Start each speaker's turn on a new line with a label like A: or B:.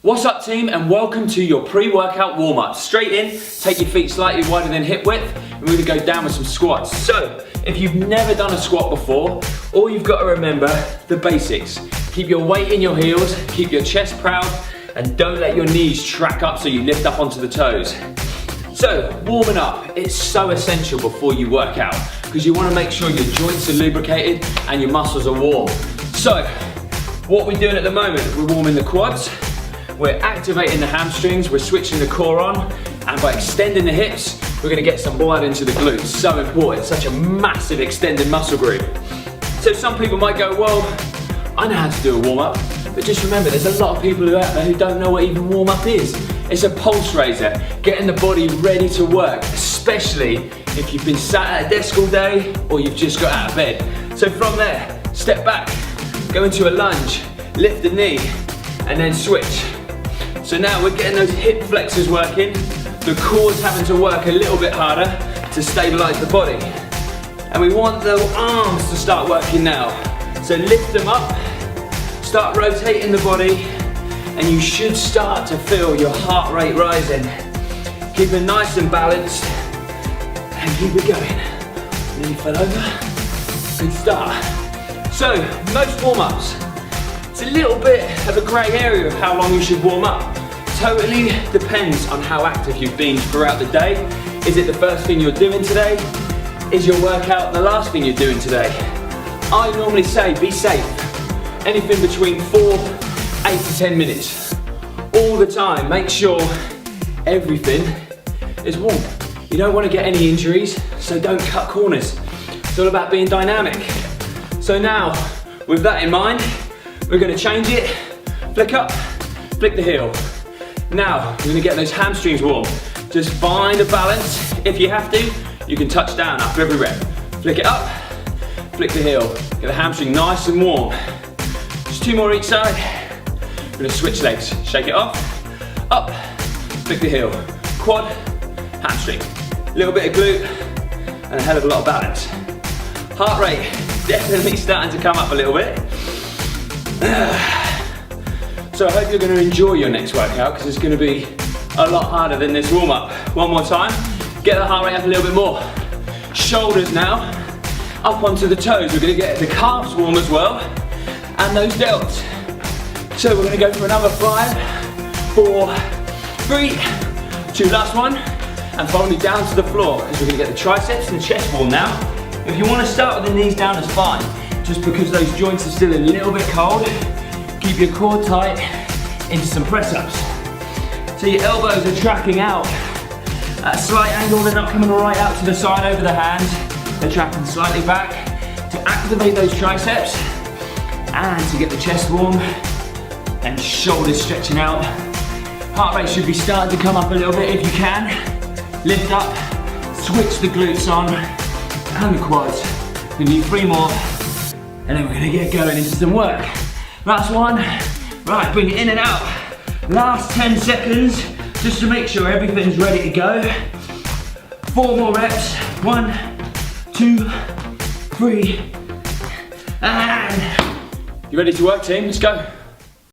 A: What's up team, and welcome to your pre-workout warm-up. Straight in, take your feet slightly wider than hip width, and we're gonna go down with some squats. So, if you've never done a squat before, all you've got to remember, the basics. Keep your weight in your heels, keep your chest proud, and don't let your knees track up so you lift up onto the toes. So, warming up, it's so essential before you work out, because you wanna make sure your joints are lubricated and your muscles are warm. So, what we're doing at the moment, we're warming the quads, we're activating the hamstrings, we're switching the core on, and by extending the hips, we're gonna get some blood into the glutes. So important, such a massive extended muscle group. So some people might go, well, I know how to do a warm-up, but just remember, there's a lot of people out there who don't know what even warm-up is. It's a pulse raiser, getting the body ready to work, especially if you've been sat at a desk all day, or you've just got out of bed. So from there, step back, go into a lunge, lift the knee, and then switch. So now we're getting those hip flexors working, the core's having to work a little bit harder to stabilize the body. And we want the arms to start working now. So lift them up, start rotating the body, and you should start to feel your heart rate rising. Keep it nice and balanced, and keep it going. Nearly fell over, good start. So, most warm-ups, it's a little bit of a grey area of how long you should warm up. Totally depends on how active you've been throughout the day. Is it the first thing you're doing today? Is your workout the last thing you're doing today? I normally say be safe. Anything between 8 to 10 minutes. All the time, make sure everything is warm. You don't want to get any injuries, so don't cut corners. It's all about being dynamic. So now, with that in mind, we're gonna change it, flick up, flick the heel. Now, we're gonna get those hamstrings warm. Just find a balance. If you have to, you can touch down after every rep. Flick it up, flick the heel. Get the hamstring nice and warm. Just 2 more each side. We're gonna switch legs. Shake it off, up, flick the heel. Quad, hamstring. A little bit of glute, and a hell of a lot of balance. Heart rate definitely starting to come up a little bit. So I hope you're going to enjoy your next workout, because it's going to be a lot harder than this warm-up. One more time, get the heart rate up a little bit more. Shoulders now, up onto the toes. We're going to get the calves warm as well, and those delts. So we're going to go for another 5, 4, 3, 2, last one, and finally down to the floor, because we're going to get the triceps and chest warm now. If you want to start with the knees down, it's fine. Just because those joints are still a little bit cold, keep your core tight into some press-ups. So your elbows are tracking out at a slight angle, they're not coming right out to the side over the hands, they're tracking slightly back to activate those triceps and to get the chest warm and shoulders stretching out. Heart rate should be starting to come up a little bit if you can. Lift up, switch the glutes on and the quads. We need 3 more. And then we're gonna get going into some work. Last one. Right, bring it in and out. Last 10 seconds, just to make sure everything's ready to go. 4 more reps. 1, 2, 3, and... You ready to work, team? Let's go.